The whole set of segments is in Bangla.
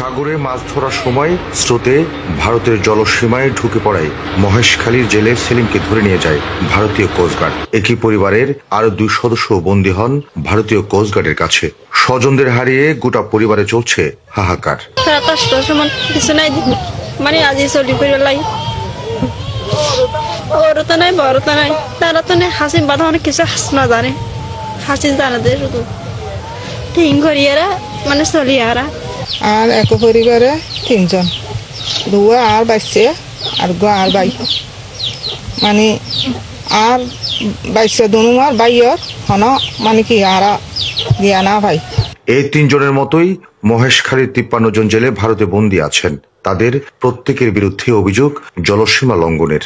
সাগরে মাছ ধরার সময় স্রোতে ভারতের জলসীমায় ঢুকে পড়ায় মহেশখালীর জেলে সেলিমকে ধরে নিয়ে যায় ভারতীয় কোস্টগার্ড। একই পরিবারের আরো 2 সদস্য বন্দী হন ভারতীয় কোস্টগার্ডের কাছে। স্বজনদের হারিয়ে গোটা পরিবারে চলছে হাহাকার। মানে আজি চলি পড়াই ওরা তো নাই বড় তো নাই, তারা তো নেই হাসি বাধা অনেক কিছু হাস না জানে, হাসি জানাদের শুধু ঠিক করিয়ারা মানে চলিয়ারা। আর এক পরিবারে 3 জন, দুয়া আর বাইছে আর গো আর বাই মানে আর বাইছে দুনুমার বাইয়র হন মানে কি আর গিয়া না ভাই। এই 3 জনের মতোই মহেশখালীর 53 জন জেলে ভারতে বন্দী আছেন। তাদের প্রত্যেকের বিরুদ্ধে অভিযোগ জলসীমা লঙ্ঘনের।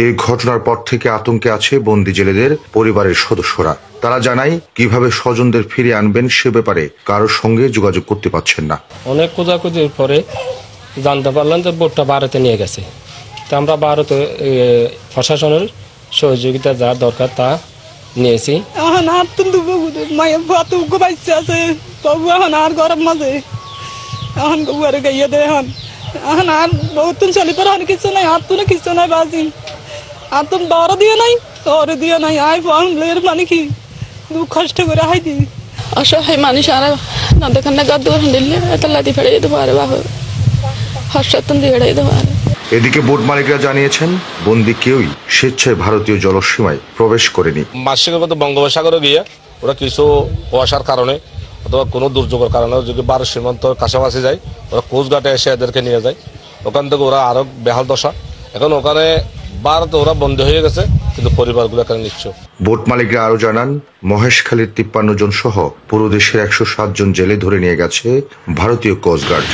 এই ঘটনার পর থেকে আতঙ্কে আছে বন্দী জেলেদের পরিবারের সদস্যরা। তারা জানায় কিভাবে স্বজনদের ফিরিয়ে আনবেন সে ব্যাপারে কারোর সঙ্গে যোগাযোগ করতে পারছেন না। অনেক খোঁজাখুঁজির পরে জানতে পারলাম যে বোটটা ভারতে নিয়ে গেছে। তা আমরা ভারতে প্রশাসনের সহযোগিতা যা দরকার তা নিয়েছি। আর গরম মাঝে এখন গুয়ারে গাইয়া দে এখন এখন আর বহুত চলি পর কিছু নাই, আর তো কিছু নাই বাজি আর তো বড় দিয়ে নাই ওরে দিয়ে নাই আই ফলের মানে কি দু কষ্ট করে হাই দি অসহায় মানুষ আর না দেখেন না গাদ দিলে এত লাদি ফেড়ে যেতে পারে বা হাসপাতাল দিয়ে যেতে পারে। এদিকে বোট মালিকরা জানিয়েছেন বন্দী কেউই স্বেচ্ছায় ভারতীয় জলসীমায় প্রবেশ করেনি। মাসিকের মতো বঙ্গোপসাগরে গিয়ে ওরা কিছু কুয়াশার কারণে অথবা কোনো দুর্যোগের কারণে যদি ভারত সীমান্ত কাছাকাছি যায় ওরা কোস্টগার্ডে এসে এদেরকে নিয়ে যায়। ওখান থেকে ওরা আরো বেহাল দশা। এখন ওখানে ভারত ওরা বন্দী হয়ে গেছে, কিন্তু পরিবারগুলো এখানে নিশ্চয়। বোট মালিকরা আরো জানান মহেশখালীর 53 জন সহ পুরো দেশের 107 জন জেলে ধরে নিয়ে গেছে ভারতীয় কোস্টগার্ড।